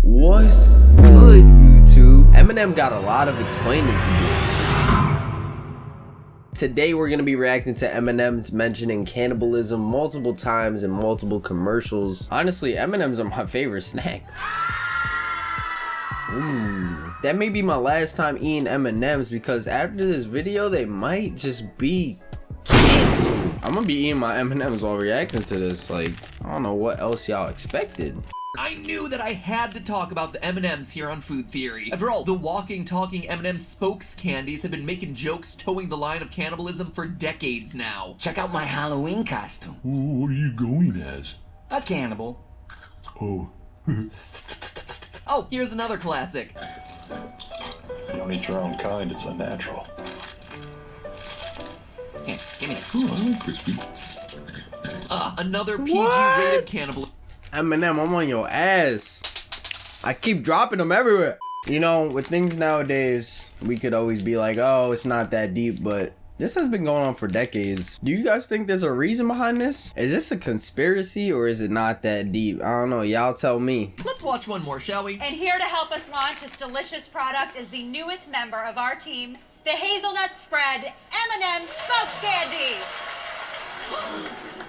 What's good, YouTube? M&M got a lot of explaining to do. Today we're going to be reacting to M&Ms mentioning cannibalism multiple times in multiple commercials. Honestly, M&Ms are my favorite snack. That may be my last time eating M&Ms because after this video they might just be canceled. I'm gonna be eating my M&Ms while reacting to this. Like, I don't know what else y'all expected. I knew that I had to talk about the M&Ms here on Food Theory. After all, the walking, talking M&M spokes candies have been making jokes towing the line of cannibalism for decades now. Check out my Halloween costume. What are you going as? A cannibal. Oh. Oh, here's another classic. You don't eat your own kind, it's unnatural. Here, give me that. Ooh, I like crispy. Another PG-rated cannibal. M&M, I'm on your ass. I keep dropping them everywhere. You know, with things nowadays, we could always be like, oh, it's not that deep, but this has been going on for decades. Do you guys think there's a reason behind this? Is this a conspiracy or is it not that deep? I don't know. Y'all tell me. Let's watch one more, shall we? And here to help us launch this delicious product is the newest member of our team, the hazelnut spread M&M spokes candy.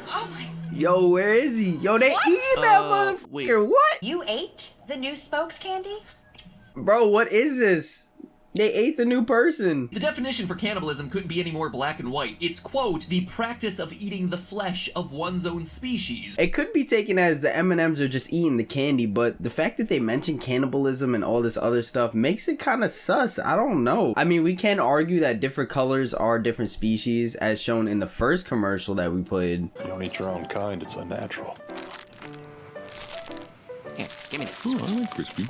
Oh my. Yo, where is he? Yo, they eating that motherfucker. Wait. What? You ate the new spokes candy? Bro, what is this? They ate the new person. The definition for cannibalism couldn't be any more black and white. It's, quote, the practice of eating the flesh of one's own species. It could be taken as the M&Ms are just eating the candy, but the fact that they mention cannibalism and all this other stuff makes it kind of sus. I don't know. I mean, we can argue that different colors are different species, as shown in the first commercial that we played. You don't eat your own kind, it's unnatural. Here, give me that. Ooh, I like crispy.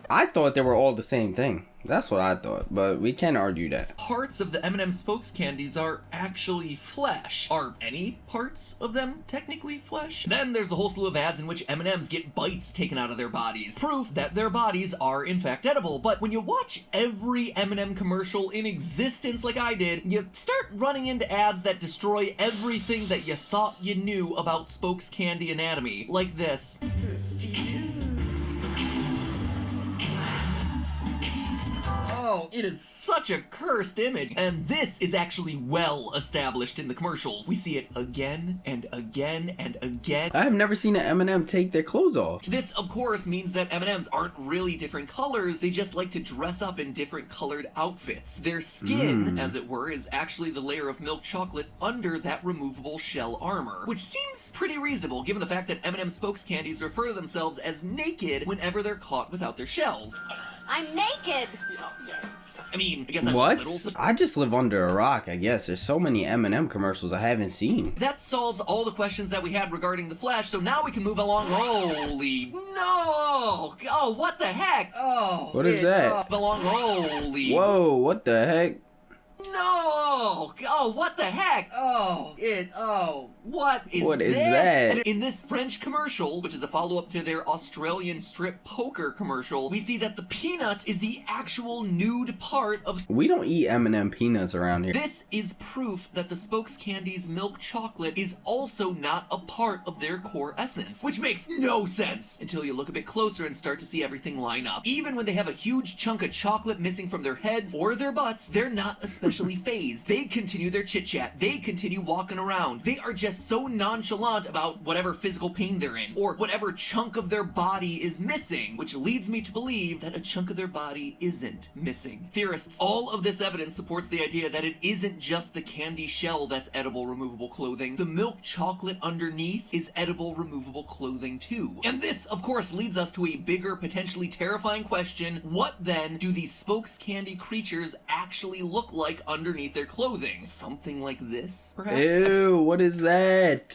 I thought they were all the same thing. That's what I thought, but we can argue that. Parts of the M&M spokes candies are actually flesh. Are any parts of them technically flesh? Then there's the whole slew of ads in which M&Ms get bites taken out of their bodies. Proof that their bodies are in fact edible. But when you watch every M&M commercial in existence like I did, you start running into ads that destroy everything that you thought you knew about spokes candy anatomy. Like this. Oh, it is such a cursed image. And this is actually well established in the commercials. We see it again and again and again. I have never seen an M&M take their clothes off. This, of course, means that M&Ms aren't really different colors. They just like to dress up in different colored outfits. Their skin, as it were, is actually the layer of milk chocolate under that removable shell armor, which seems pretty reasonable given the fact that M&M spokes candies refer to themselves as naked whenever they're caught without their shells. I'm naked. I mean, I guess I'm What? a little... I just live under a rock, I guess. There's so many M&M commercials I haven't seen. That solves all the questions that we had regarding the Flash, so now we can move along. Holy no! Oh, what the heck? Oh, What is that? Move along. Holy. Whoa, what the heck? No! Oh, what the heck? What is What is this? that? And in this French commercial, which is a follow-up to their Australian strip poker commercial, we see that the peanut is the actual nude part of... We don't eat M&M peanuts around here. This is proof that the spokes candy's milk chocolate is also not a part of their core essence, which makes no sense until you look a bit closer and start to see everything line up. Even when they have a huge chunk of chocolate missing from their heads or their butts, they're not especially phased. They continue their chit-chat. They continue walking around. They are just so nonchalant about whatever physical pain they're in or whatever chunk of their body is missing, which leads me to believe that a chunk of their body isn't missing. Theorists, all of this evidence supports the idea that it isn't just the candy shell that's edible removable clothing. The milk chocolate underneath is edible removable clothing too. And this, of course, leads us to a bigger, potentially terrifying question. What then do these spokes candy creatures actually look like underneath their clothing? Something like this, perhaps? Ew, what is that?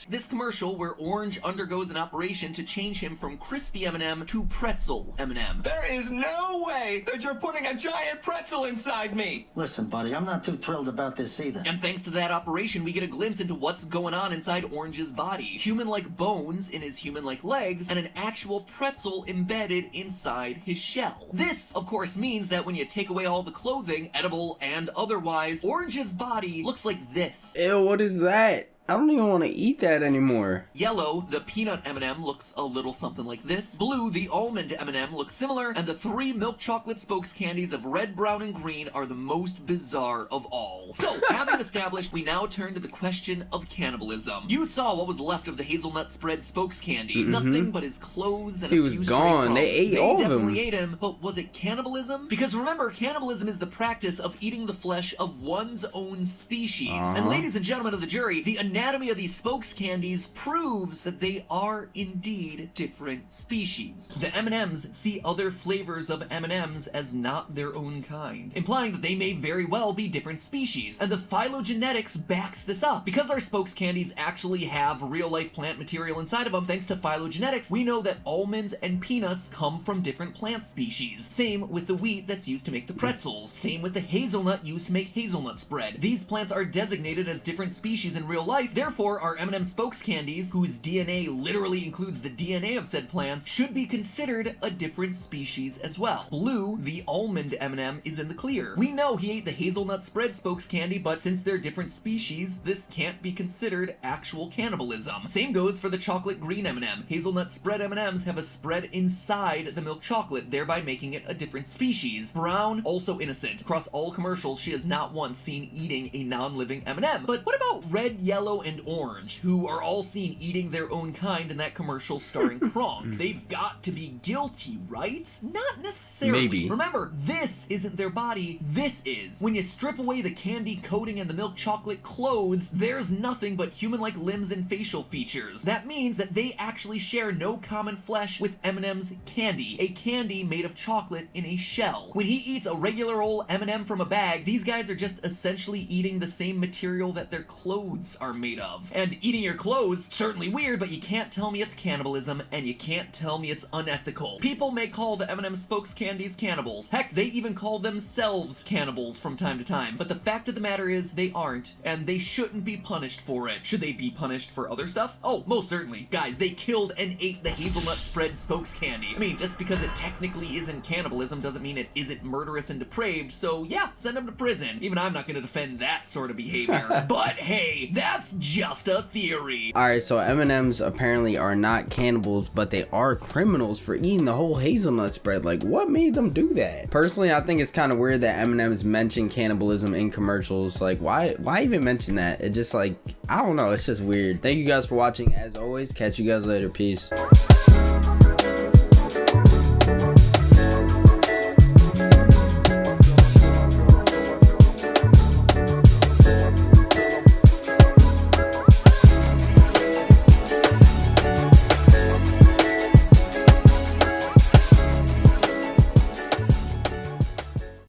This commercial where Orange undergoes an operation to change him from crispy M&M to pretzel M&M. There is no way that you're putting a giant pretzel inside me! Listen, buddy, I'm not too thrilled about this either. And thanks to that operation, we get a glimpse into what's going on inside Orange's body. Human-like bones in his human-like legs, and an actual pretzel embedded inside his shell. This, of course, means that when you take away all the clothing, edible and otherwise, Orange's body looks like this. Ew, what is that? I don't even want to eat that anymore. Yellow, the peanut M&M looks a little something like this. Blue, the almond M&M looks similar, and the 3 milk chocolate spokes candies of red, brown, and green are the most bizarre of all. So, having established, we now turn to the question of cannibalism. You saw what was left of the hazelnut spread spokes candy. Nothing but his clothes and He a was few gone. stray They crumbs. ate all of him. definitely ate him, but was it cannibalism? Because remember, cannibalism is the practice of eating the flesh of one's own species. And ladies and gentlemen of the jury, the anatomy of these spokes candies proves that they are indeed different species. The M&Ms see other flavors of M&Ms as not their own kind, implying that they may very well be different species. And the phylogenetics backs this up. Because our spokes candies actually have real-life plant material inside of them, thanks to phylogenetics, we know that almonds and peanuts come from different plant species. Same with the wheat that's used to make the pretzels. Same with the hazelnut used to make hazelnut spread. These plants are designated as different species in real life, therefore our M&M spokes candies, whose DNA literally includes the DNA of said plants, should be considered a different species as well. Blue, the almond M&M, is in the clear. We know he ate the hazelnut spread spokes candy, but since they're different species, this can't be considered actual cannibalism. Same goes for the chocolate green M&M. Hazelnut spread M&Ms have a spread inside the milk chocolate, thereby making it a different species. Brown, also innocent. Across all commercials, she has not once seen eating a non-living M&M. But what about red, yellow, and orange, who are all seen eating their own kind in that commercial starring Kronk? They've got to be guilty, right? Not necessarily. Maybe. Remember, this isn't their body, this is. When you strip away the candy coating and the milk chocolate clothes, there's nothing but human-like limbs and facial features. That means that they actually share no common flesh with M&M's candy, a candy made of chocolate in a shell. When he eats a regular old M&M from a bag, these guys are just essentially eating the same material that their clothes are made of. And eating your clothes, certainly weird, but you can't tell me it's cannibalism, and you can't tell me it's unethical. People may call the M&M spokes candies cannibals. Heck, they even call themselves cannibals from time to time. But the fact of the matter is, they aren't, and they shouldn't be punished for it. Should they be punished for other stuff? Oh, most certainly. Guys, they killed and ate the hazelnut spread spokes candy. I mean, just because it technically isn't cannibalism doesn't mean it isn't murderous and depraved, so yeah, send them to prison. Even I'm not gonna defend that sort of behavior. But hey, that's just a theory. Alright, so M&Ms apparently are not cannibals, but they are criminals for eating the whole hazelnut spread. Like, what made them do that? Personally, I think it's kind of weird that M&Ms mention cannibalism in commercials. Like, why even mention that? It just like, I don't know, it's just weird. Thank you guys for watching. As always, catch you guys later. Peace.